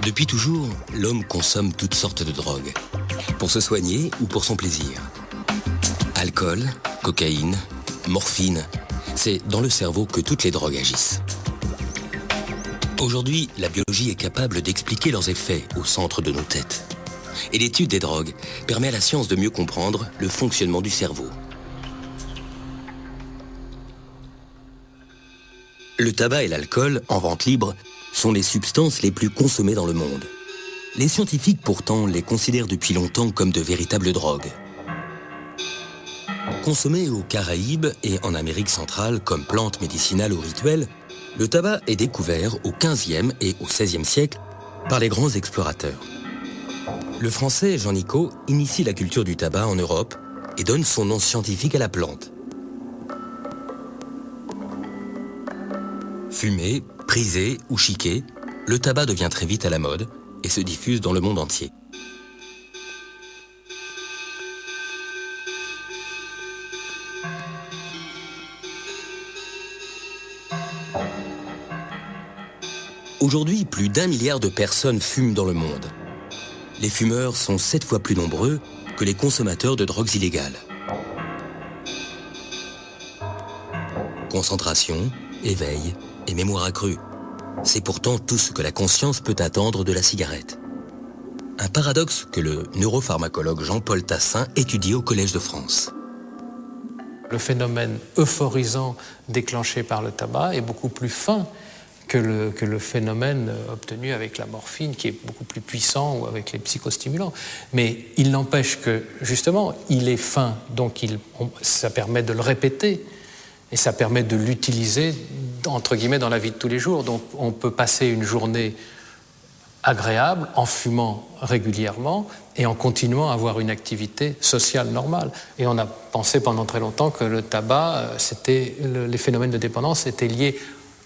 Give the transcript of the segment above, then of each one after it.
Depuis toujours, l'homme consomme toutes sortes de drogues, pour se soigner ou pour son plaisir. Alcool, cocaïne, morphine, c'est dans le cerveau que toutes les drogues agissent. Aujourd'hui, la biologie est capable d'expliquer leurs effets au centre de nos têtes. Et l'étude des drogues permet à la science de mieux comprendre le fonctionnement du cerveau. Le tabac et l'alcool, en vente libre, sont les substances les plus consommées dans le monde. Les scientifiques, pourtant, les considèrent depuis longtemps comme de véritables drogues. Consommé aux Caraïbes et en Amérique centrale comme plante médicinale ou rituelle, le tabac est découvert au XVe et au XVIe siècle par les grands explorateurs. Le français Jean Nicot initie la culture du tabac en Europe et donne son nom scientifique à la plante. Fumé, prisé ou chiqué, le tabac devient très vite à la mode et se diffuse dans le monde entier. Aujourd'hui, plus d'1 milliard de personnes fument dans le monde. Les fumeurs sont 7 fois plus nombreux que les consommateurs de drogues illégales. Concentration, éveil et mémoire accrue. C'est pourtant tout ce que la conscience peut attendre de la cigarette. Un paradoxe que le neuropharmacologue Jean-Paul Tassin étudie au Collège de France. Le phénomène euphorisant déclenché par le tabac est beaucoup plus fin que le phénomène obtenu avec la morphine, qui est beaucoup plus puissant, ou avec les psychostimulants. Mais il n'empêche que, justement, il est fin, donc ça permet de le répéter, et ça permet de l'utiliser, entre guillemets, dans la vie de tous les jours. Donc on peut passer une journée agréable en fumant régulièrement et en continuant à avoir une activité sociale normale. Et on a pensé pendant très longtemps que le tabac, les phénomènes de dépendance étaient liés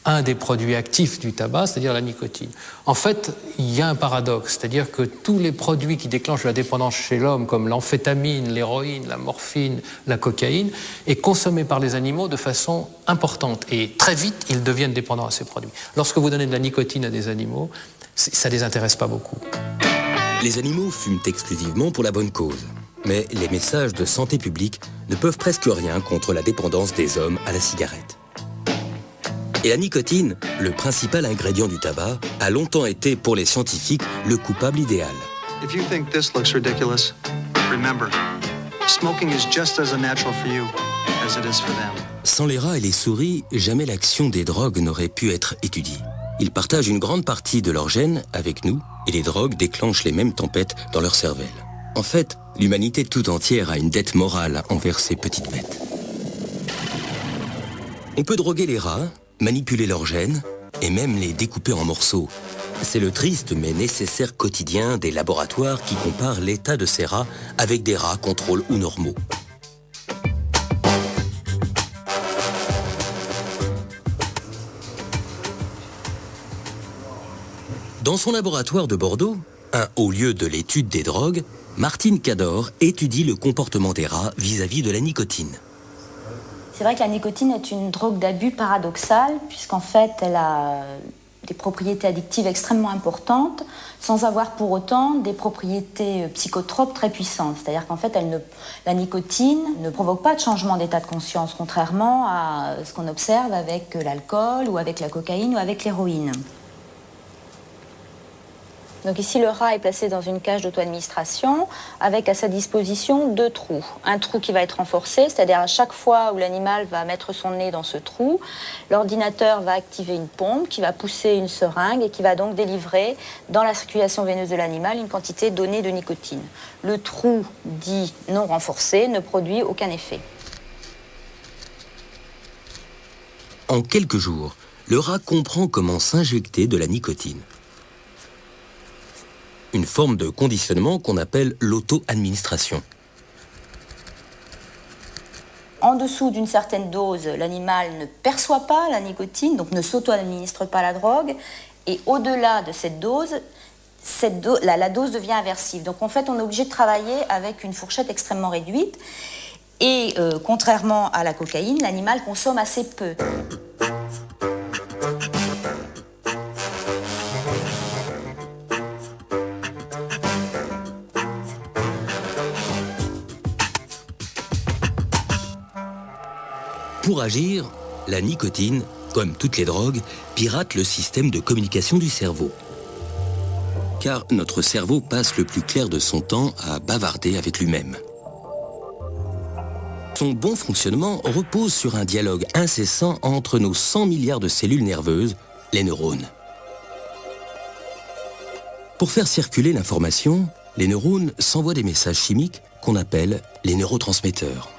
à un des produits actifs du tabac, c'est-à-dire la nicotine. En fait, il y a un paradoxe, c'est-à-dire que tous les produits qui déclenchent la dépendance chez l'homme, comme l'amphétamine, l'héroïne, la morphine, la cocaïne, est consommé par les animaux de façon importante. Et très vite, ils deviennent dépendants à ces produits. Lorsque vous donnez de la nicotine à des animaux, ça ne les intéresse pas beaucoup. Les animaux fument exclusivement pour la bonne cause. Mais les messages de santé publique ne peuvent presque rien contre la dépendance des hommes à la cigarette. Et la nicotine, le principal ingrédient du tabac, a longtemps été pour les scientifiques le coupable idéal. If you think this looks ridiculous, remember, smoking is just as unnatural for you as it is for them. Sans les rats et les souris, jamais l'action des drogues n'aurait pu être étudiée. Ils partagent une grande partie de leurs gènes avec nous et les drogues déclenchent les mêmes tempêtes dans leur cervelle. En fait, l'humanité tout entière a une dette morale envers ces petites bêtes. On peut droguer les rats, manipuler leurs gènes et même les découper en morceaux. C'est le triste mais nécessaire quotidien des laboratoires qui comparent l'état de ces rats avec des rats contrôles ou normaux. Dans son laboratoire de Bordeaux, un haut lieu de l'étude des drogues, Martine Cador étudie le comportement des rats vis-à-vis de la nicotine. C'est vrai que la nicotine est une drogue d'abus paradoxale, puisqu'en fait, elle a des propriétés addictives extrêmement importantes, sans avoir pour autant des propriétés psychotropes très puissantes. C'est-à-dire qu'en fait, la nicotine ne provoque pas de changement d'état de conscience, contrairement à ce qu'on observe avec l'alcool, ou avec la cocaïne, ou avec l'héroïne. Donc ici, le rat est placé dans une cage d'auto-administration avec à sa disposition 2 trous. Un trou qui va être renforcé, c'est-à-dire à chaque fois où l'animal va mettre son nez dans ce trou, l'ordinateur va activer une pompe qui va pousser une seringue et qui va donc délivrer dans la circulation veineuse de l'animal une quantité donnée de nicotine. Le trou dit non renforcé ne produit aucun effet. En quelques jours, le rat comprend comment s'injecter de la nicotine. Une forme de conditionnement qu'on appelle l'auto-administration. En dessous d'une certaine dose, l'animal ne perçoit pas la nicotine, donc ne s'auto-administre pas la drogue. Et au-delà de cette dose, la dose devient aversive. Donc en fait, on est obligé de travailler avec une fourchette extrêmement réduite. Et contrairement à la cocaïne, l'animal consomme assez peu. Pour agir, la nicotine, comme toutes les drogues, pirate le système de communication du cerveau. Car notre cerveau passe le plus clair de son temps à bavarder avec lui-même. Son bon fonctionnement repose sur un dialogue incessant entre nos 100 milliards de cellules nerveuses, les neurones. Pour faire circuler l'information, les neurones s'envoient des messages chimiques qu'on appelle les neurotransmetteurs.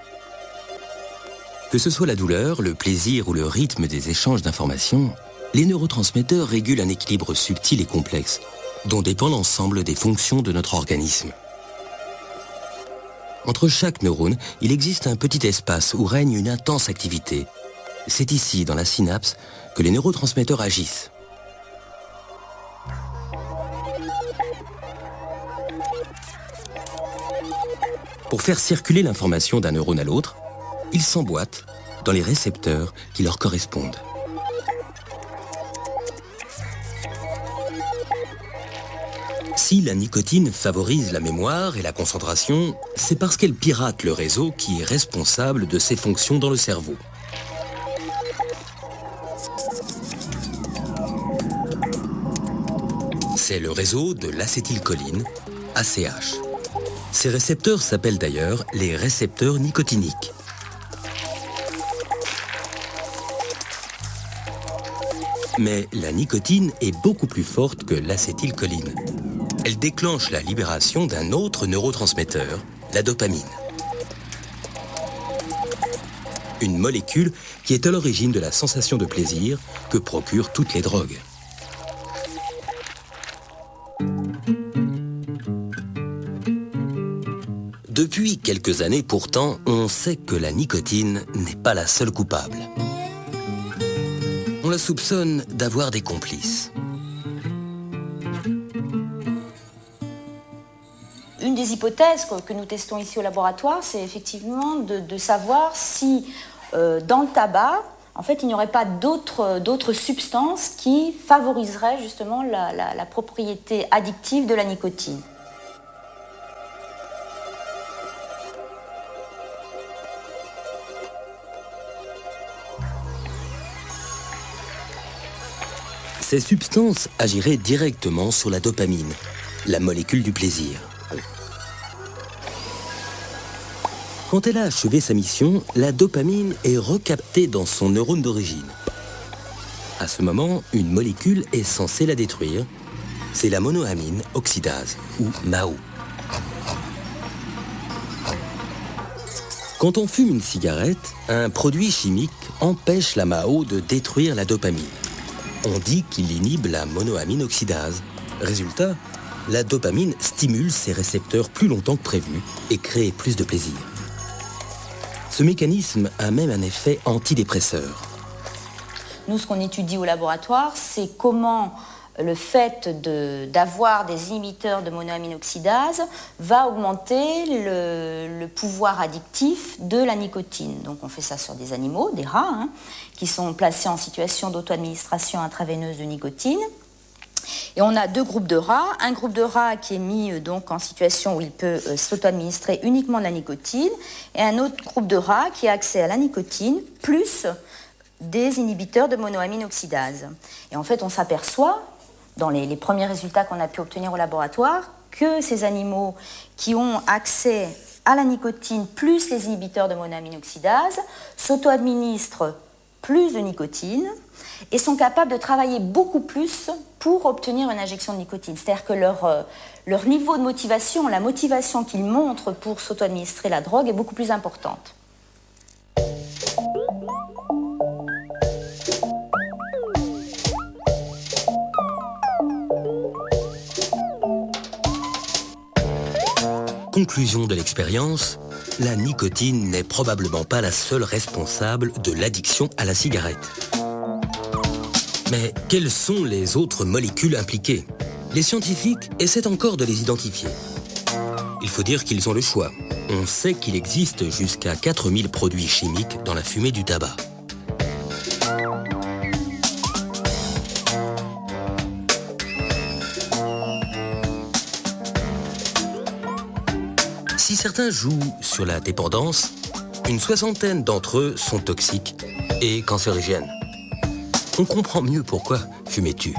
Que ce soit la douleur, le plaisir ou le rythme des échanges d'informations, les neurotransmetteurs régulent un équilibre subtil et complexe, dont dépend l'ensemble des fonctions de notre organisme. Entre chaque neurone, il existe un petit espace où règne une intense activité. C'est ici, dans la synapse, que les neurotransmetteurs agissent. Pour faire circuler l'information d'un neurone à l'autre, ils s'emboîtent dans les récepteurs qui leur correspondent. Si la nicotine favorise la mémoire et la concentration, c'est parce qu'elle pirate le réseau qui est responsable de ses fonctions dans le cerveau. C'est le réseau de l'acétylcholine, ACH. Ces récepteurs s'appellent d'ailleurs les récepteurs nicotiniques. Mais la nicotine est beaucoup plus forte que l'acétylcholine. Elle déclenche la libération d'un autre neurotransmetteur, la dopamine. Une molécule qui est à l'origine de la sensation de plaisir que procurent toutes les drogues. Depuis quelques années pourtant, on sait que la nicotine n'est pas la seule coupable. On la soupçonne d'avoir des complices. Une des hypothèses que nous testons ici au laboratoire, c'est effectivement de savoir si dans le tabac, en fait, il n'y aurait pas d'autres substances qui favoriseraient justement la propriété addictive de la nicotine. Ces substances agiraient directement sur la dopamine, la molécule du plaisir. Quand elle a achevé sa mission, la dopamine est recaptée dans son neurone d'origine. À ce moment, une molécule est censée la détruire. C'est la monoamine oxydase, ou MAO. Quand on fume une cigarette, un produit chimique empêche la MAO de détruire la dopamine. On dit qu'il inhibe la monoamine oxydase. Résultat, la dopamine stimule ses récepteurs plus longtemps que prévu et crée plus de plaisir. Ce mécanisme a même un effet antidépresseur. Nous, ce qu'on étudie au laboratoire, c'est comment le fait d'avoir des inhibiteurs de monoamine oxydase va augmenter le pouvoir addictif de la nicotine. Donc on fait ça sur des animaux, des rats, qui sont placés en situation d'auto-administration intraveineuse de nicotine. Et on a deux groupes de rats. Un groupe de rats qui est mis donc en situation où il peut s'auto-administrer uniquement de la nicotine, et un autre groupe de rats qui a accès à la nicotine plus des inhibiteurs de monoamine oxydase. Et en fait, on s'aperçoit, dans les premiers résultats qu'on a pu obtenir au laboratoire, que ces animaux qui ont accès à la nicotine plus les inhibiteurs de monoamine oxydase s'auto-administrent plus de nicotine et sont capables de travailler beaucoup plus pour obtenir une injection de nicotine. C'est-à-dire que leur niveau de motivation, la motivation qu'ils montrent pour s'auto-administrer la drogue est beaucoup plus importante. Conclusion de l'expérience, la nicotine n'est probablement pas la seule responsable de l'addiction à la cigarette. Mais quelles sont les autres molécules impliquées? Les scientifiques essaient encore de les identifier. Il faut dire qu'ils ont le choix. On sait qu'il existe jusqu'à 4000 produits chimiques dans la fumée du tabac. Si certains jouent sur la dépendance, Une soixantaine d'entre eux sont toxiques et cancérigènes. On comprend mieux pourquoi fumer tue.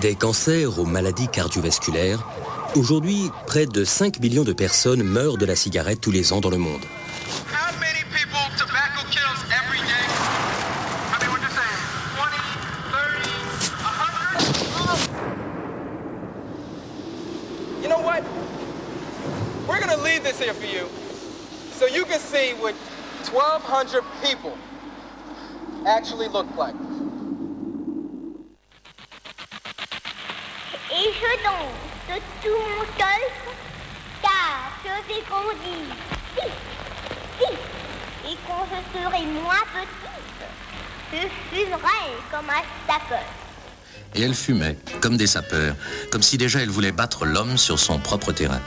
Des cancers aux maladies cardiovasculaires, aujourd'hui, près de 5 millions de personnes meurent de la cigarette tous les ans dans le monde. How many people tobacco kills every day? I mean, what you say? 20, 30, 100? You know what? We're gonna leave this here for you so you can see what 1,200 people actually look like. Et je danse de tout mon cœur, car je vais grandir vite, vite. Et quand je serai moins petite, je fumerai comme un sapeur. Et elle fumait, comme des sapeurs, comme si déjà elle voulait battre l'homme sur son propre terrain.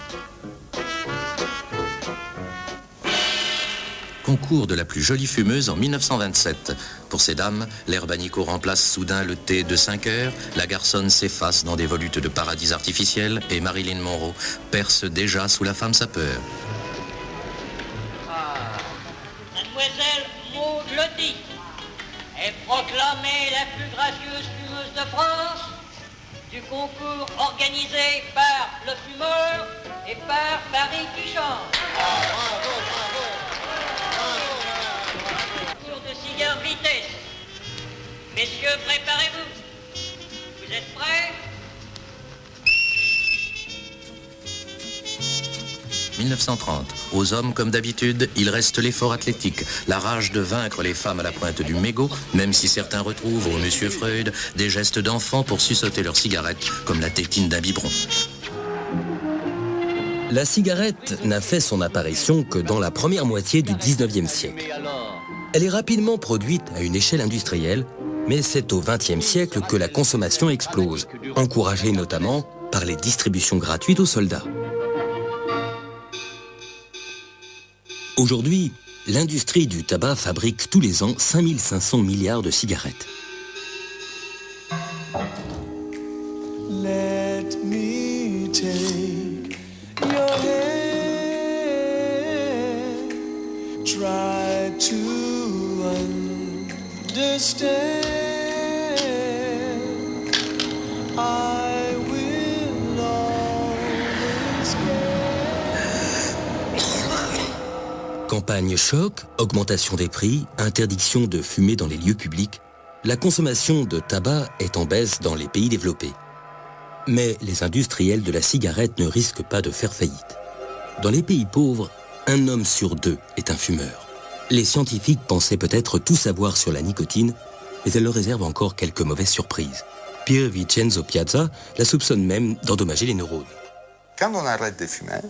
Concours de la plus jolie fumeuse en 1927. Pour ces dames, l'herbe à Nico remplace soudain le thé de 5 heures, la garçonne s'efface dans des volutes de paradis artificiels et Marilyn Monroe perce déjà sous la femme sapeur. Mademoiselle Maud Lottie est proclamée la plus gracieuse fumeuse de France du concours organisé par le fumeur et par Paris qui chante. Concours de cigare vitesse. Messieurs, préparez-vous. Vous êtes prêts? 1930. Aux hommes, comme d'habitude, il reste l'effort athlétique, la rage de vaincre les femmes à la pointe du mégot, même si certains retrouvent au Monsieur Freud des gestes d'enfants pour suçoter leur cigarette, comme la tétine d'un biberon. La cigarette n'a fait son apparition que dans la première moitié du 19e siècle. Elle est rapidement produite à une échelle industrielle, mais c'est au 20e siècle que la consommation explose, encouragée notamment par les distributions gratuites aux soldats. Aujourd'hui, l'industrie du tabac fabrique tous les ans 5500 milliards de cigarettes. Let me take your hand, try to understand. I will always care. Campagne choc, augmentation des prix, interdiction de fumer dans les lieux publics, la consommation de tabac est en baisse dans les pays développés. Mais les industriels de la cigarette ne risquent pas de faire faillite. Dans les pays pauvres, un homme sur deux est un fumeur. Les scientifiques pensaient peut-être tout savoir sur la nicotine, mais elle leur réserve encore quelques mauvaises surprises. Pier Vincenzo Piazza la soupçonne même d'endommager les neurones. Quand on arrête de fumer,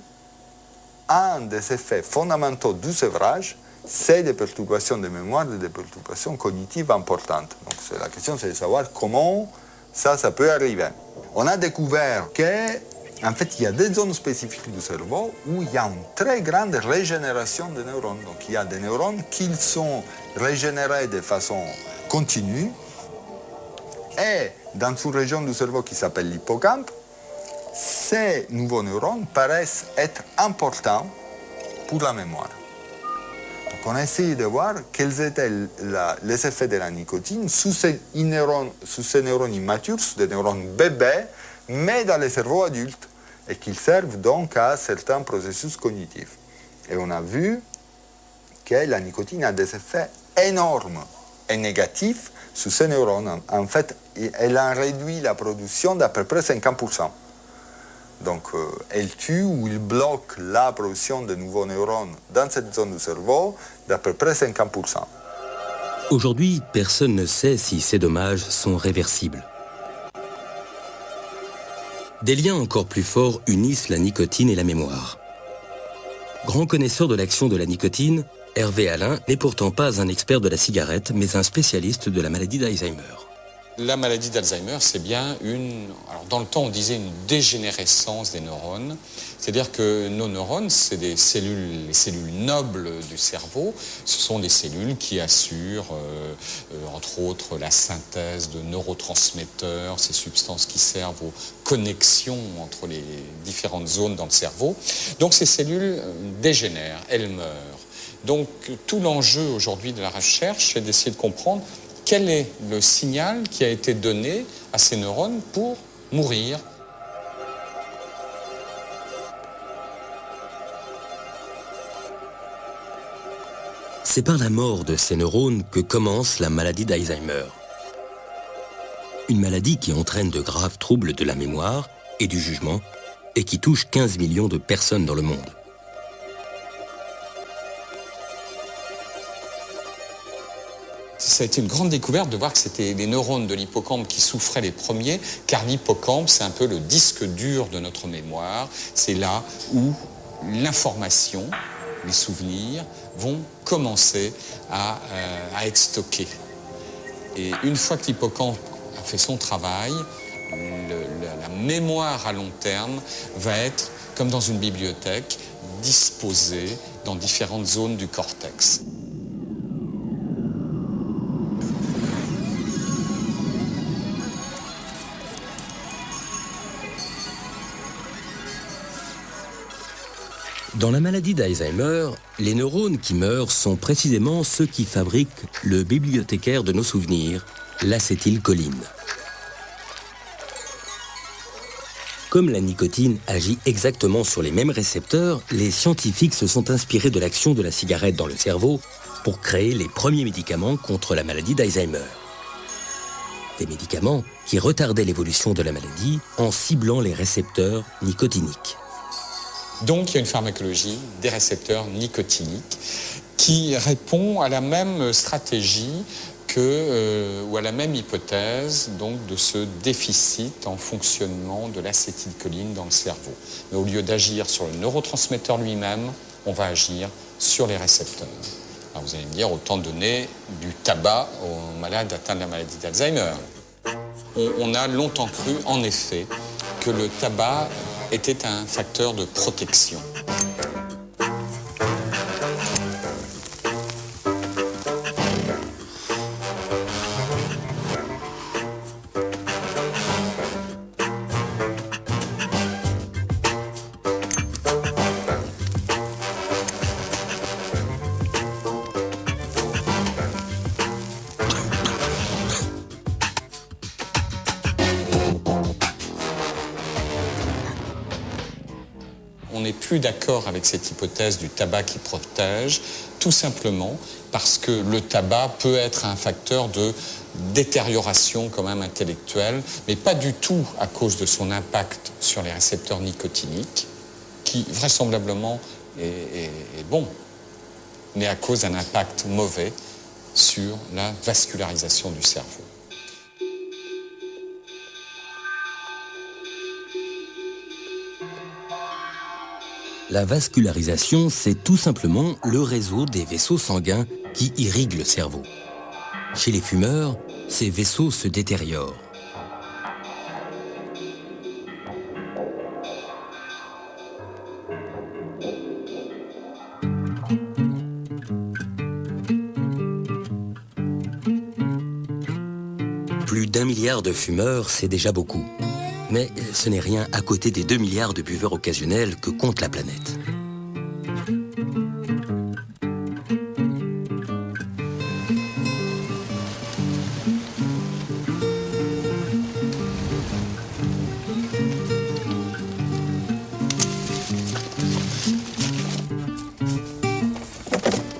un des effets fondamentaux du sevrage, c'est des perturbations de mémoire et des perturbations cognitives importantes. Donc la question, c'est de savoir comment ça peut arriver. On a découvert qu'en fait, il y a des zones spécifiques du cerveau où il y a une très grande régénération des neurones. Donc il y a des neurones qui sont régénérés de façon continue. Et dans une région du cerveau qui s'appelle l'hippocampe, ces nouveaux neurones paraissent être importants pour la mémoire. Donc on a essayé de voir quels étaient les effets de la nicotine sous ces neurones immatures, sous des neurones bébés, mais dans les cerveaux adultes, et qu'ils servent donc à certains processus cognitifs. Et on a vu que la nicotine a des effets énormes et négatifs sur ces neurones. En fait, elle a réduit la production d'à peu près 50%. Donc, elle tue ou elle bloque la production de nouveaux neurones dans cette zone du cerveau d'à peu près 50%. Aujourd'hui, personne ne sait si ces dommages sont réversibles. Des liens encore plus forts unissent la nicotine et la mémoire. Grand connaisseur de l'action de la nicotine, Hervé Alain n'est pourtant pas un expert de la cigarette, mais un spécialiste de la maladie d'Alzheimer. La maladie d'Alzheimer, c'est bien alors dans le temps on disait une dégénérescence des neurones, c'est-à-dire que nos neurones, c'est les cellules nobles du cerveau, ce sont des cellules qui assurent entre autres la synthèse de neurotransmetteurs, ces substances qui servent aux connexions entre les différentes zones dans le cerveau. Donc ces cellules dégénèrent, elles meurent. Donc tout l'enjeu aujourd'hui de la recherche, c'est d'essayer de comprendre quel est le signal qui a été donné à ces neurones pour mourir. C'est par la mort de ces neurones que commence la maladie d'Alzheimer. Une maladie qui entraîne de graves troubles de la mémoire et du jugement et qui touche 15 millions de personnes dans le monde. Ça a été une grande découverte de voir que c'était les neurones de l'hippocampe qui souffraient les premiers, car l'hippocampe, c'est un peu le disque dur de notre mémoire. C'est là où l'information, les souvenirs, vont commencer à être stockés. Et une fois que l'hippocampe a fait son travail, la mémoire à long terme va être, comme dans une bibliothèque, disposée dans différentes zones du cortex. Dans la maladie d'Alzheimer, les neurones qui meurent sont précisément ceux qui fabriquent le bibliothécaire de nos souvenirs, l'acétylcholine. Comme la nicotine agit exactement sur les mêmes récepteurs, les scientifiques se sont inspirés de l'action de la cigarette dans le cerveau pour créer les premiers médicaments contre la maladie d'Alzheimer. Des médicaments qui retardaient l'évolution de la maladie en ciblant les récepteurs nicotiniques. Donc il y a une pharmacologie des récepteurs nicotiniques qui répond à la même stratégie ou à la même hypothèse donc, de ce déficit en fonctionnement de l'acétylcholine dans le cerveau. Mais au lieu d'agir sur le neurotransmetteur lui-même, on va agir sur les récepteurs. Alors vous allez me dire, autant donner du tabac aux malades atteints de la maladie d'Alzheimer. On a longtemps cru, en effet, que le tabac était un facteur de protection. On n'est plus d'accord avec cette hypothèse du tabac qui protège, tout simplement parce que le tabac peut être un facteur de détérioration quand même intellectuelle, mais pas du tout à cause de son impact sur les récepteurs nicotiniques, qui vraisemblablement est bon, mais à cause d'un impact mauvais sur la vascularisation du cerveau. La vascularisation, c'est tout simplement le réseau des vaisseaux sanguins qui irriguent le cerveau. Chez les fumeurs, ces vaisseaux se détériorent. Plus d'1 milliard de fumeurs, c'est déjà beaucoup. Mais ce n'est rien à côté des 2 milliards de buveurs occasionnels que compte la planète.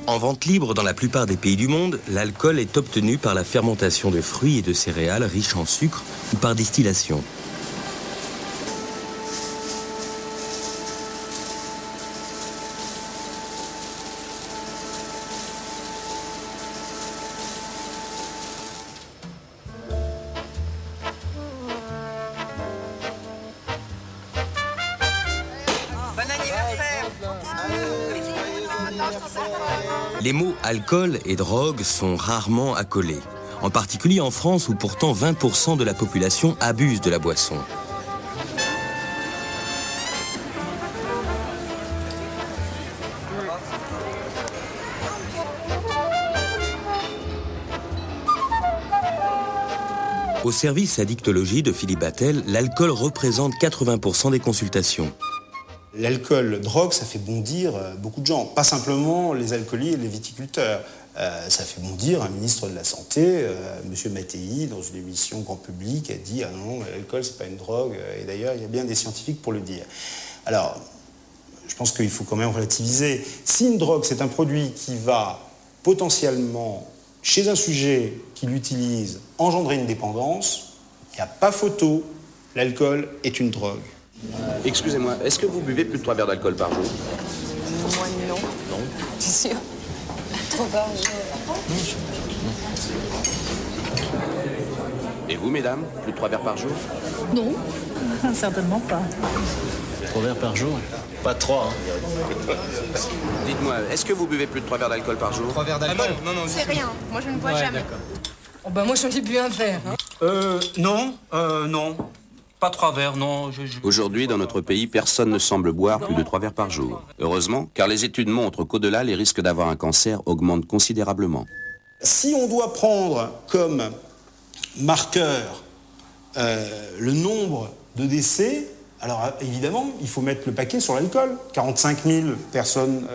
En vente libre dans la plupart des pays du monde, l'alcool est obtenu par la fermentation de fruits et de céréales riches en sucre ou par distillation. Les mots alcool et drogue sont rarement accolés. en particulier en France où pourtant 20% de la population abuse de la boisson. Au service addictologie de Philippe Battel, l'alcool représente 80% des consultations. L'alcool, drogue, ça fait bondir beaucoup de gens, pas simplement les alcooliers et les viticulteurs. Ça fait bondir un ministre de la Santé, M. Mattei, dans une émission grand public, a dit « Ah non, l'alcool, c'est pas une drogue ». Et d'ailleurs, il y a bien des scientifiques pour le dire. Alors, je pense qu'il faut quand même relativiser. Si une drogue, c'est un produit qui va potentiellement, chez un sujet qui l'utilise, engendrer une dépendance, il n'y a pas photo, l'alcool est une drogue. Excusez-moi, est-ce que vous buvez plus de 3 verres d'alcool par jour? Moi, non. Non. C'est sûr. 3 par jour. Et vous, mesdames, plus de 3 verres par jour? Non, certainement pas. 3 verres par jour? Pas 3, hein. Dites-moi, est-ce que vous buvez plus de 3 verres d'alcool par jour? 3 verres d'alcool? Non, c'est rien. Moi, je ne bois jamais. Oh bah moi, j'en ai bu un verre. Hein. Non. Pas 3 verres, non. Aujourd'hui, dans notre pays, personne ne semble boire plus de 3 verres par jour. Heureusement, car les études montrent qu'au-delà, les risques d'avoir un cancer augmentent considérablement. Si on doit prendre comme marqueur le nombre de décès, alors évidemment, il faut mettre le paquet sur l'alcool. 45 000 personnes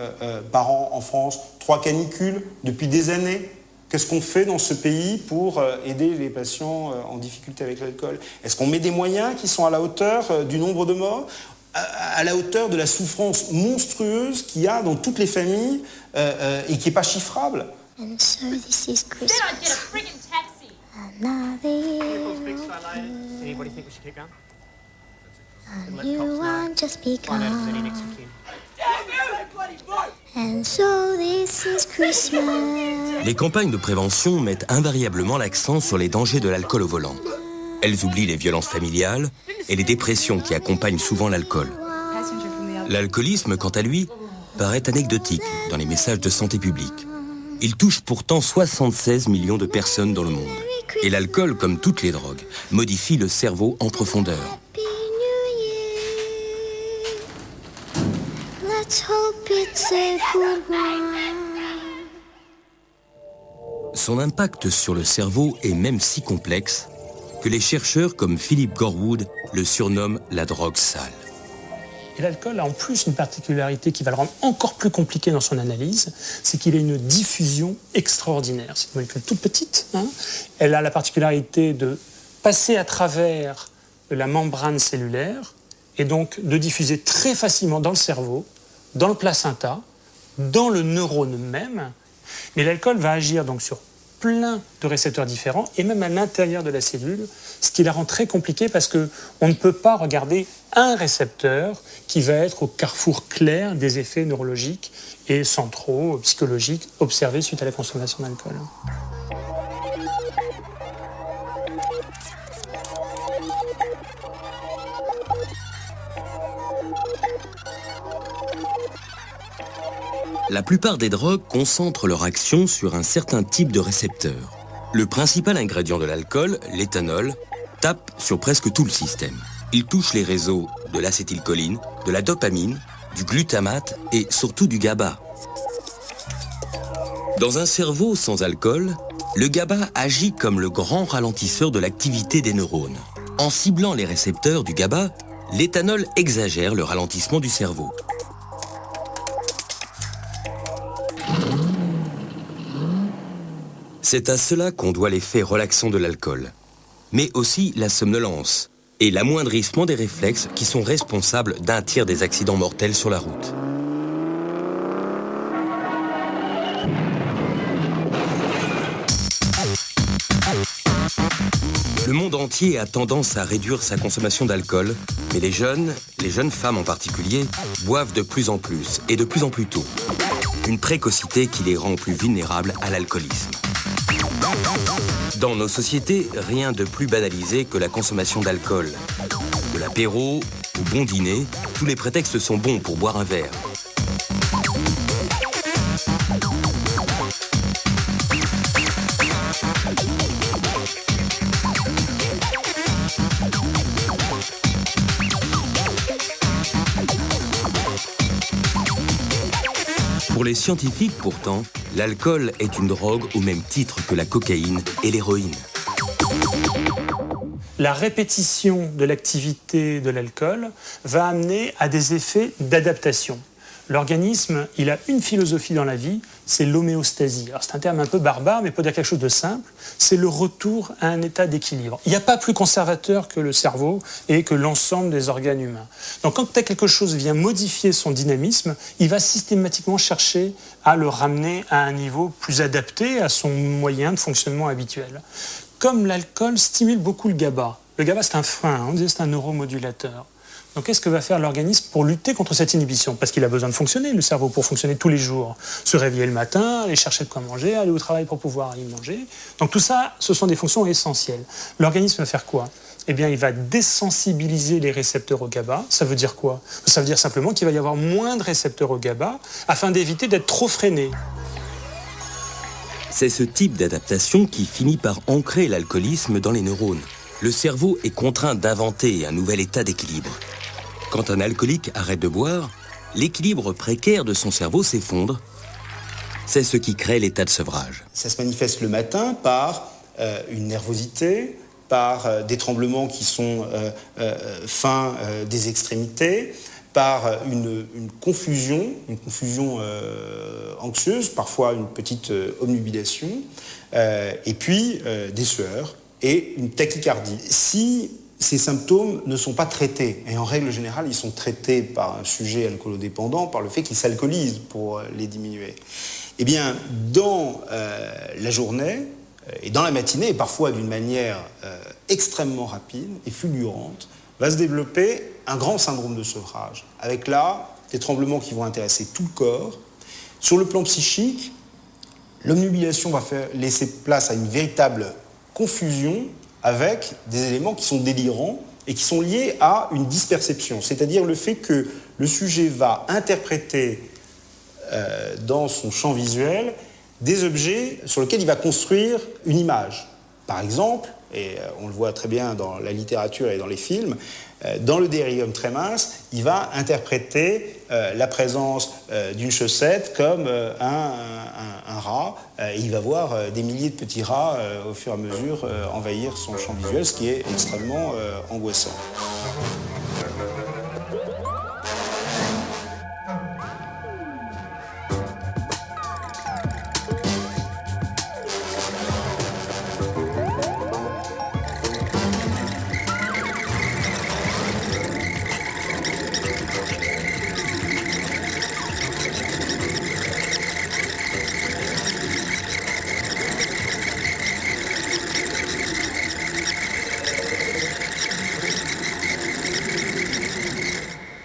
par an en France, 3 canicules depuis des années. Qu'est-ce qu'on fait dans ce pays pour aider les patients en difficulté avec l'alcool? Est-ce qu'on met des moyens qui sont à la hauteur du nombre de morts, à la hauteur de la souffrance monstrueuse qu'il y a dans toutes les familles et qui n'est pas chiffrable? And so this is Christmas. Another year. Anybody think we should kick on? And you want just begun. And so this is Christmas. Les campagnes de prévention mettent invariablement l'accent sur les dangers de l'alcool au volant. Elles oublient les violences familiales et les dépressions qui accompagnent souvent l'alcool. L'alcoolisme, quant à lui, paraît anecdotique dans les messages de santé publique. Il touche pourtant 76 millions de personnes dans le monde. Et l'alcool, comme toutes les drogues, modifie le cerveau en profondeur. Let's hope it's a good one. Son impact sur le cerveau est même si complexe que les chercheurs comme Philip Gorwood le surnomment la drogue sale. Et l'alcool a en plus une particularité qui va le rendre encore plus compliqué dans son analyse, c'est qu'il a une diffusion extraordinaire. C'est une molécule toute petite. Elle a la particularité de passer à travers la membrane cellulaire et donc de diffuser très facilement dans le cerveau, dans le placenta, dans le neurone même. Mais l'alcool va agir donc sur plein de récepteurs différents et même à l'intérieur de la cellule, ce qui la rend très compliquée parce qu'on ne peut pas regarder un récepteur qui va être au carrefour clair des effets neurologiques et centraux, psychologiques, observés suite à la consommation d'alcool. La plupart des drogues concentrent leur action sur un certain type de récepteur. Le principal ingrédient de l'alcool, l'éthanol, tape sur presque tout le système. Il touche les réseaux de l'acétylcholine, de la dopamine, du glutamate et surtout du GABA. Dans un cerveau sans alcool, le GABA agit comme le grand ralentisseur de l'activité des neurones. En ciblant les récepteurs du GABA, l'éthanol exagère le ralentissement du cerveau. C'est à cela qu'on doit l'effet relaxant de l'alcool, mais aussi la somnolence et l'amoindrissement des réflexes qui sont responsables d'un tiers des accidents mortels sur la route. Le monde entier a tendance à réduire sa consommation d'alcool, mais les jeunes femmes en particulier, boivent de plus en plus et de plus en plus tôt. Une précocité qui les rend plus vulnérables à l'alcoolisme. Dans nos sociétés, rien de plus banalisé que la consommation d'alcool. De l'apéro au bon dîner, tous les prétextes sont bons pour boire un verre. Pour les scientifiques, pourtant, l'alcool est une drogue au même titre que la cocaïne et l'héroïne. La répétition de l'activité de l'alcool va amener à des effets d'adaptation. L'organisme, il a une philosophie dans la vie, c'est l'homéostasie. Alors c'est un terme un peu barbare, mais pour dire quelque chose de simple, c'est le retour à un état d'équilibre. Il n'y a pas plus conservateur que le cerveau et que l'ensemble des organes humains. Donc quand quelque chose vient modifier son dynamisme, il va systématiquement chercher à le ramener à un niveau plus adapté à son moyen de fonctionnement habituel. Comme l'alcool stimule beaucoup le GABA. Le GABA, c'est un frein, on disait c'est un neuromodulateur. Donc qu'est-ce que va faire l'organisme pour lutter contre cette inhibition? Parce qu'il a besoin de fonctionner, le cerveau, pour fonctionner tous les jours. Se réveiller le matin, aller chercher de quoi manger, aller au travail pour pouvoir y manger. Donc tout ça, ce sont des fonctions essentielles. L'organisme va faire quoi? Eh bien, il va désensibiliser les récepteurs au GABA. Ça veut dire quoi? Ça veut dire simplement qu'il va y avoir moins de récepteurs au GABA afin d'éviter d'être trop freiné. C'est ce type d'adaptation qui finit par ancrer l'alcoolisme dans les neurones. Le cerveau est contraint d'inventer un nouvel état d'équilibre. Quand un alcoolique arrête de boire, l'équilibre précaire de son cerveau s'effondre. C'est ce qui crée l'état de sevrage. Ça se manifeste le matin par une nervosité, par des tremblements qui sont fins des extrémités, par une confusion anxieuse, parfois une petite obnubilation, et puis des sueurs et une tachycardie. Si ces symptômes ne sont pas traités, et en règle générale, ils sont traités par un sujet alcoolodépendant, par le fait qu'il s'alcoolise pour les diminuer. Eh bien, dans la journée, et dans la matinée, et parfois d'une manière extrêmement rapide et fulgurante, va se développer un grand syndrome de sevrage, avec là des tremblements qui vont intéresser tout le corps. Sur le plan psychique, l'obnubilation va laisser place à une véritable confusion avec des éléments qui sont délirants et qui sont liés à une disperception, c'est-à-dire le fait que le sujet va interpréter dans son champ visuel des objets sur lesquels il va construire une image. Par exemple, et on le voit très bien dans la littérature et dans les films, dans le délirium tremens, il va interpréter la présence d'une chaussette comme un rat, et il va voir des milliers de petits rats au fur et à mesure envahir son champ visuel, ce qui est extrêmement angoissant.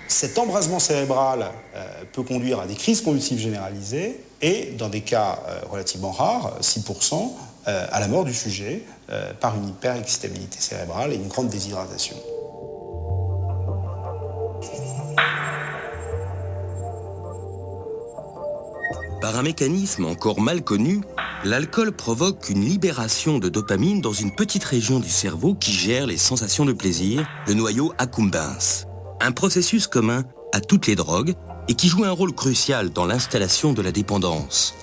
Cet embrasement cérébral peut conduire à des crises convulsives généralisées et, dans des cas relativement rares, 6%, à la mort du sujet par une hyperexcitabilité cérébrale et une grande déshydratation. Par un mécanisme encore mal connu, l'alcool provoque une libération de dopamine dans une petite région du cerveau qui gère les sensations de plaisir, le noyau accumbens. Un processus commun à toutes les drogues et qui joue un rôle crucial dans l'installation de la dépendance.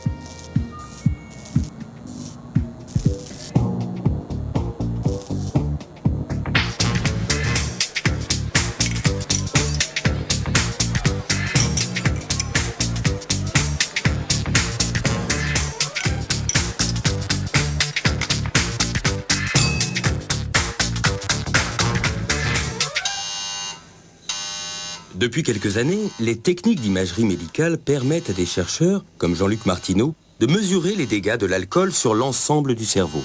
Depuis quelques années, les techniques d'imagerie médicale permettent à des chercheurs, comme Jean-Luc Martineau, de mesurer les dégâts de l'alcool sur l'ensemble du cerveau.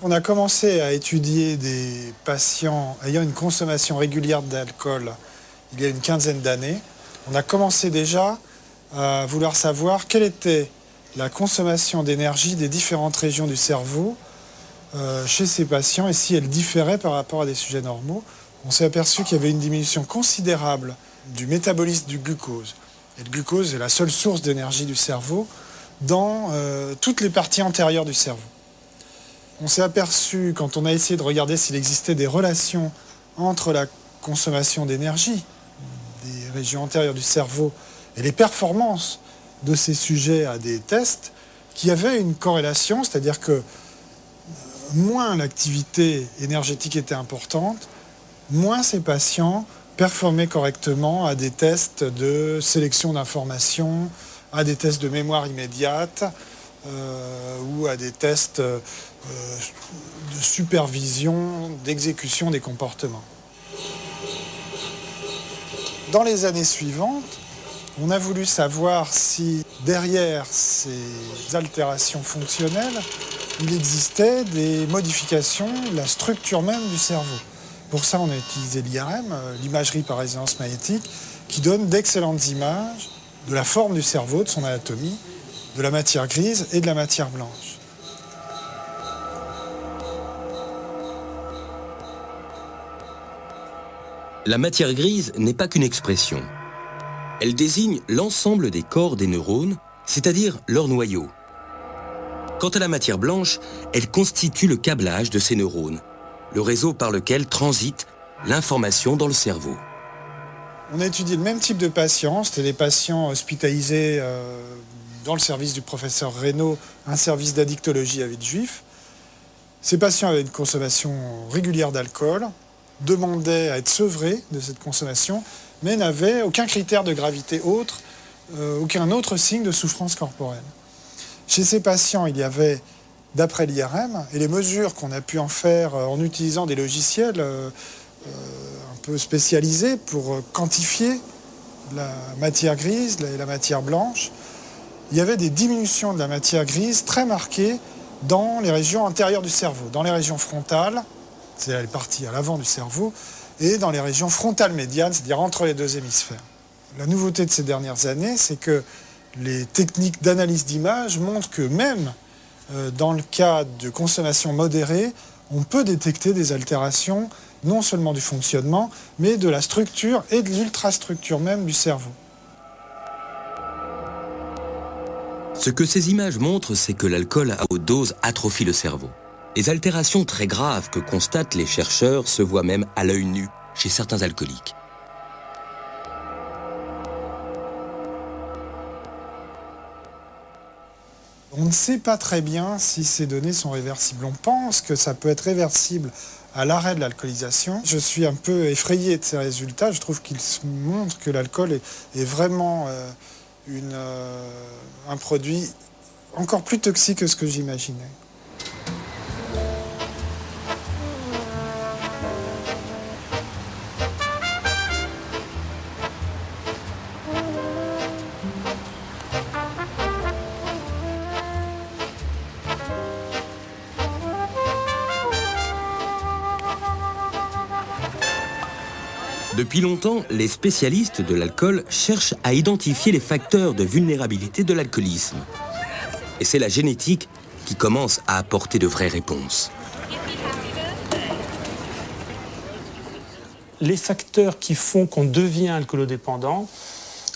On a commencé à étudier des patients ayant une consommation régulière d'alcool il y a une quinzaine d'années. On a commencé déjà à vouloir savoir quelle était la consommation d'énergie des différentes régions du cerveau chez ces patients et si elle différait par rapport à des sujets normaux. On s'est aperçu qu'il y avait une diminution considérable du métabolisme du glucose. Et le glucose est la seule source d'énergie du cerveau dans toutes les parties antérieures du cerveau. On s'est aperçu, quand on a essayé de regarder s'il existait des relations entre la consommation d'énergie des régions antérieures du cerveau et les performances de ces sujets à des tests qui avaient une corrélation, c'est-à-dire que moins l'activité énergétique était importante, moins ces patients performaient correctement à des tests de sélection d'informations, à des tests de mémoire immédiate ou à des tests de supervision, d'exécution des comportements. Dans les années suivantes, on a voulu savoir si derrière ces altérations fonctionnelles, il existait des modifications de la structure même du cerveau. Pour ça, on a utilisé l'IRM, l'imagerie par résonance magnétique, qui donne d'excellentes images de la forme du cerveau, de son anatomie, de la matière grise et de la matière blanche. La matière grise n'est pas qu'une expression. Elle désigne l'ensemble des corps des neurones, c'est-à-dire leur noyau. Quant à la matière blanche, elle constitue le câblage de ces neurones, le réseau par lequel transite l'information dans le cerveau. On a étudié le même type de patients, c'était des patients hospitalisés dans le service du professeur Reynaud, un service d'addictologie à Villejuif. Ces patients avaient une consommation régulière d'alcool, demandaient à être sevrés de cette consommation, mais n'avaient aucun critère de gravité autre, aucun autre signe de souffrance corporelle. Chez ces patients, il y avait, d'après l'IRM, et les mesures qu'on a pu en faire en utilisant des logiciels un peu spécialisés pour quantifier la matière grise et la matière blanche, il y avait des diminutions de la matière grise très marquées dans les régions antérieures du cerveau, dans les régions frontales, c'est-à-dire les parties à l'avant du cerveau, et dans les régions frontales médianes, c'est-à-dire entre les deux hémisphères. La nouveauté de ces dernières années, c'est que les techniques d'analyse d'image montrent que même dans le cas de consommation modérée, on peut détecter des altérations non seulement du fonctionnement, mais de la structure et de l'ultrastructure même du cerveau. Ce que ces images montrent, c'est que l'alcool à haute dose atrophie le cerveau. Les altérations très graves que constatent les chercheurs se voient même à l'œil nu chez certains alcooliques. On ne sait pas très bien si ces données sont réversibles. On pense que ça peut être réversible à l'arrêt de l'alcoolisation. Je suis un peu effrayé de ces résultats. Je trouve qu'ils montrent que l'alcool est vraiment un produit encore plus toxique que ce que j'imaginais. Depuis longtemps, les spécialistes de l'alcool cherchent à identifier les facteurs de vulnérabilité de l'alcoolisme. Et c'est la génétique qui commence à apporter de vraies réponses. Les facteurs qui font qu'on devient alcoolodépendant,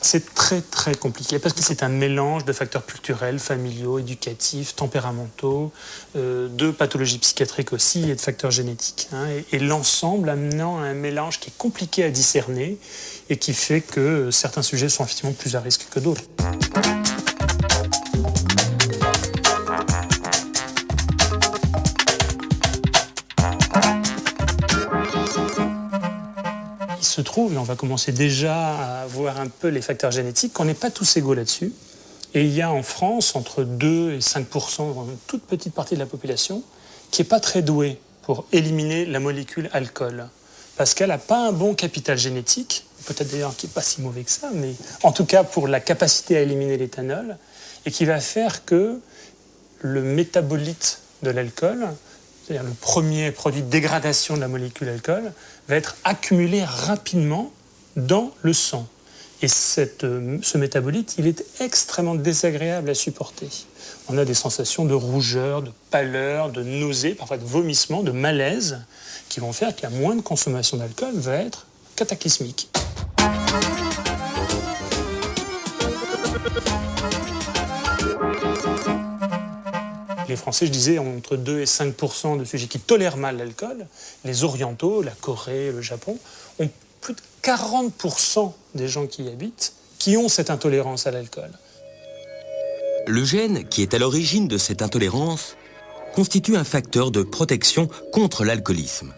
c'est très très compliqué parce que c'est un mélange de facteurs culturels, familiaux, éducatifs, tempéramentaux, de pathologies psychiatriques aussi et de facteurs génétiques. Et l'ensemble amenant à un mélange qui est compliqué à discerner et qui fait que certains sujets sont effectivement plus à risque que d'autres. Il se trouve, et on va commencer déjà à voir un peu les facteurs génétiques, qu'on n'est pas tous égaux là-dessus. Et il y a en France entre 2 et 5%, dans une toute petite partie de la population, qui n'est pas très douée pour éliminer la molécule alcool. Parce qu'elle n'a pas un bon capital génétique, peut-être d'ailleurs qui n'est pas si mauvais que ça, mais en tout cas pour la capacité à éliminer l'éthanol, et qui va faire que le métabolite de l'alcool, c'est-à-dire le premier produit de dégradation de la molécule alcool, va être accumulé rapidement dans le sang. Et ce métabolite, il est extrêmement désagréable à supporter. On a des sensations de rougeur, de pâleur, de nausée, parfois de vomissement, de malaise, qui vont faire que la moindre consommation d'alcool va être cataclysmique. Les Français, je disais, ont entre 2 et 5% de sujets qui tolèrent mal l'alcool. Les Orientaux, la Corée, le Japon, ont plus de 40% des gens qui y habitent qui ont cette intolérance à l'alcool. Le gène qui est à l'origine de cette intolérance constitue un facteur de protection contre l'alcoolisme.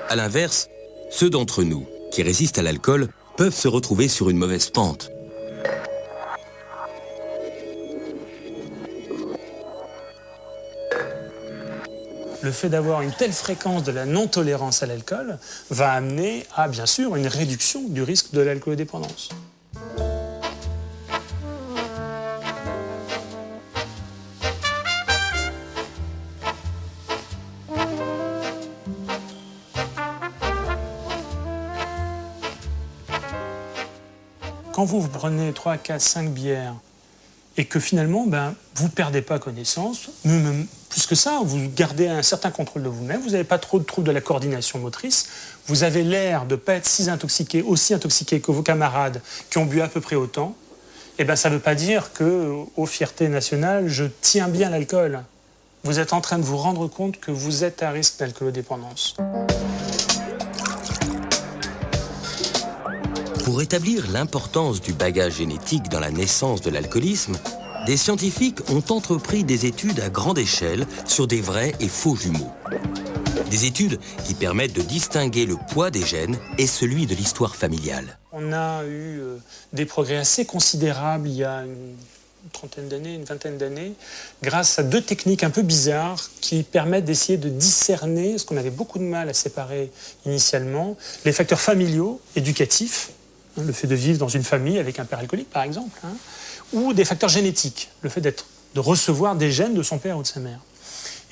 A l'inverse, ceux d'entre nous qui résistent à l'alcool peuvent se retrouver sur une mauvaise pente. Le fait d'avoir une telle fréquence de la non-tolérance à l'alcool va amener à, bien sûr, une réduction du risque de l'alcoolodépendance. Quand vous prenez 3, 4, 5 bières et que finalement, vous ne perdez pas connaissance, même plus que ça, vous gardez un certain contrôle de vous-même, vous n'avez pas trop de troubles de la coordination motrice, vous avez l'air de ne pas être aussi intoxiqué que vos camarades qui ont bu à peu près autant, ça ne veut pas dire qu'aux fiertés nationales, je tiens bien l'alcool. Vous êtes en train de vous rendre compte que vous êtes à risque d'alcoolodépendance. Pour établir l'importance du bagage génétique dans la naissance de l'alcoolisme, des scientifiques ont entrepris des études à grande échelle sur des vrais et faux jumeaux. Des études qui permettent de distinguer le poids des gènes et celui de l'histoire familiale. On a eu des progrès assez considérables il y a une trentaine d'années, une vingtaine d'années, grâce à 2 techniques un peu bizarres qui permettent d'essayer de discerner ce qu'on avait beaucoup de mal à séparer initialement, les facteurs familiaux, éducatifs, le fait de vivre dans une famille avec un père alcoolique par exemple, ou des facteurs génétiques, le fait de recevoir des gènes de son père ou de sa mère.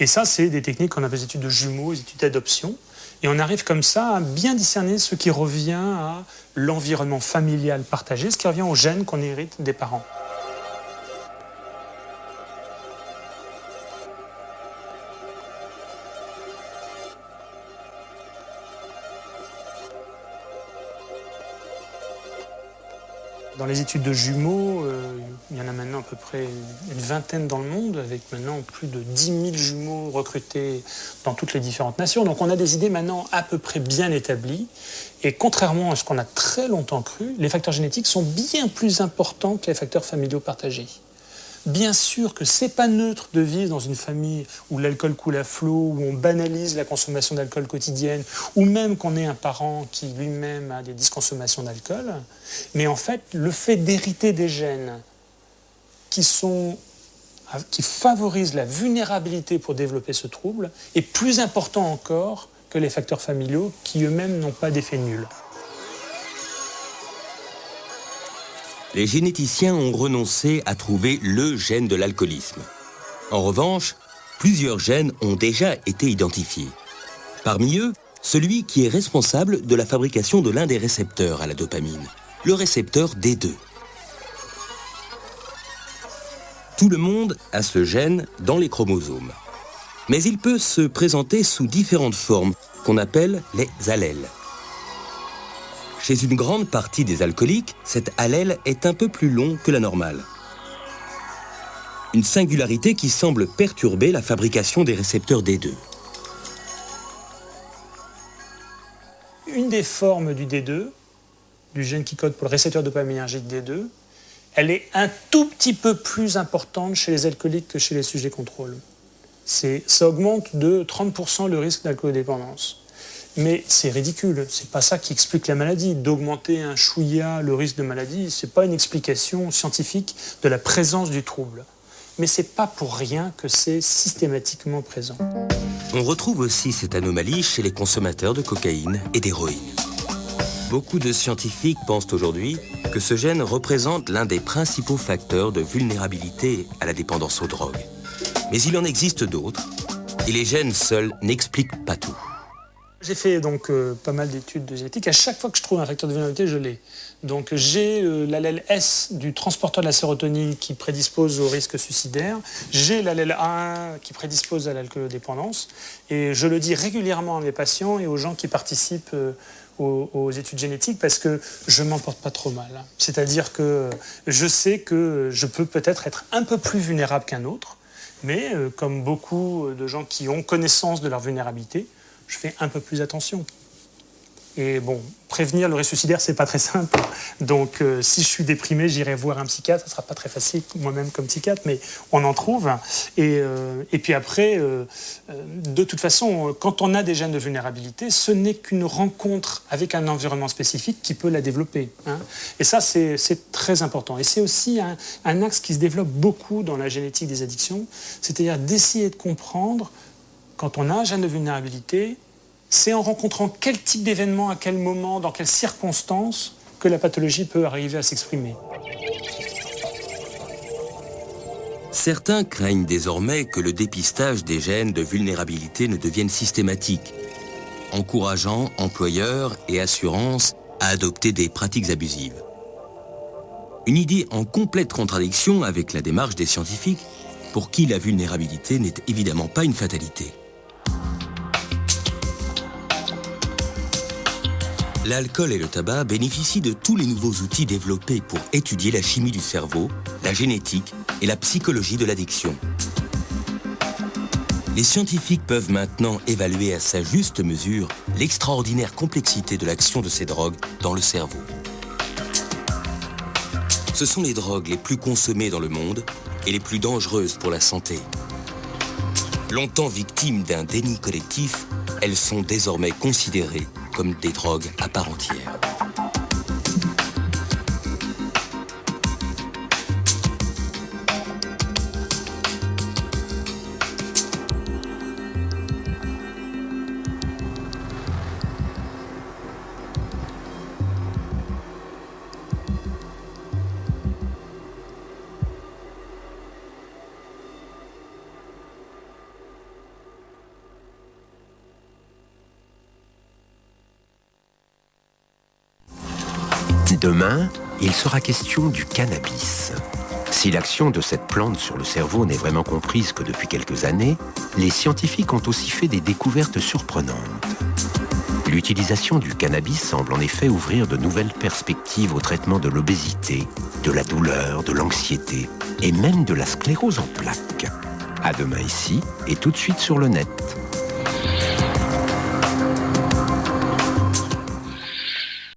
Et ça, c'est des techniques qu'on appelle les études de jumeaux, les études d'adoption. Et on arrive comme ça à bien discerner ce qui revient à l'environnement familial partagé, ce qui revient aux gènes qu'on hérite des parents. Dans les études de jumeaux, il y en a maintenant à peu près une vingtaine dans le monde, avec maintenant plus de 10 000 jumeaux recrutés dans toutes les différentes nations. Donc on a des idées maintenant à peu près bien établies. Et contrairement à ce qu'on a très longtemps cru, les facteurs génétiques sont bien plus importants que les facteurs familiaux partagés. Bien sûr que c'est pas neutre de vivre dans une famille où l'alcool coule à flot, où on banalise la consommation d'alcool quotidienne, ou même qu'on ait un parent qui lui-même a des disconsommations d'alcool. Mais en fait, le fait d'hériter des gènes qui favorisent la vulnérabilité pour développer ce trouble est plus important encore que les facteurs familiaux qui eux-mêmes n'ont pas d'effet nul. Les généticiens ont renoncé à trouver le gène de l'alcoolisme. En revanche, plusieurs gènes ont déjà été identifiés. Parmi eux, celui qui est responsable de la fabrication de l'un des récepteurs à la dopamine, le récepteur D2. Tout le monde a ce gène dans les chromosomes. Mais il peut se présenter sous différentes formes qu'on appelle les allèles. Chez une grande partie des alcooliques, cet allèle est un peu plus long que la normale. Une singularité qui semble perturber la fabrication des récepteurs D2. Une des formes du D2, du gène qui code pour le récepteur dopaminergique D2, elle est un tout petit peu plus importante chez les alcooliques que chez les sujets contrôle. Ça augmente de 30% le risque d'alcoolodépendance. Mais c'est ridicule, c'est pas ça qui explique la maladie. D'augmenter un chouïa le risque de maladie, c'est pas une explication scientifique de la présence du trouble. Mais c'est pas pour rien que c'est systématiquement présent. On retrouve aussi cette anomalie chez les consommateurs de cocaïne et d'héroïne. Beaucoup de scientifiques pensent aujourd'hui que ce gène représente l'un des principaux facteurs de vulnérabilité à la dépendance aux drogues. Mais il en existe d'autres, et les gènes seuls n'expliquent pas tout. J'ai fait donc pas mal d'études de génétique. À chaque fois que je trouve un facteur de vulnérabilité, je l'ai. Donc j'ai l'allèle S du transporteur de la sérotonine qui prédispose au risque suicidaire. J'ai l'allèle A1 qui prédispose à l'alcoolodépendance. Et je le dis régulièrement à mes patients et aux gens qui participent aux études génétiques parce que je ne m'en porte pas trop mal. C'est-à-dire que je sais que je peux peut-être être un peu plus vulnérable qu'un autre, mais comme beaucoup de gens qui ont connaissance de leur vulnérabilité, je fais un peu plus attention. Et bon, prévenir le résuicidaire, c'est pas très simple. Donc, si je suis déprimé, j'irai voir un psychiatre. Ça sera pas très facile, moi-même comme psychiatre, mais on en trouve. Et puis après, de toute façon, quand on a des gènes de vulnérabilité, ce n'est qu'une rencontre avec un environnement spécifique qui peut la développer. Hein. Et ça, c'est très important. Et c'est aussi un axe qui se développe beaucoup dans la génétique des addictions, c'est-à-dire d'essayer de comprendre, quand on a un gène de vulnérabilité, c'est en rencontrant quel type d'événement, à quel moment, dans quelles circonstances, que la pathologie peut arriver à s'exprimer. Certains craignent désormais que le dépistage des gènes de vulnérabilité ne devienne systématique, encourageant employeurs et assurances à adopter des pratiques abusives. Une idée en complète contradiction avec la démarche des scientifiques, pour qui la vulnérabilité n'est évidemment pas une fatalité. L'alcool et le tabac bénéficient de tous les nouveaux outils développés pour étudier la chimie du cerveau, la génétique et la psychologie de l'addiction. Les scientifiques peuvent maintenant évaluer à sa juste mesure l'extraordinaire complexité de l'action de ces drogues dans le cerveau. Ce sont les drogues les plus consommées dans le monde et les plus dangereuses pour la santé. Longtemps victimes d'un déni collectif, elles sont désormais considérées comme des drogues à part entière. Demain, il sera question du cannabis. Si l'action de cette plante sur le cerveau n'est vraiment comprise que depuis quelques années, les scientifiques ont aussi fait des découvertes surprenantes. L'utilisation du cannabis semble en effet ouvrir de nouvelles perspectives au traitement de l'obésité, de la douleur, de l'anxiété et même de la sclérose en plaques. À demain ici et tout de suite sur le net.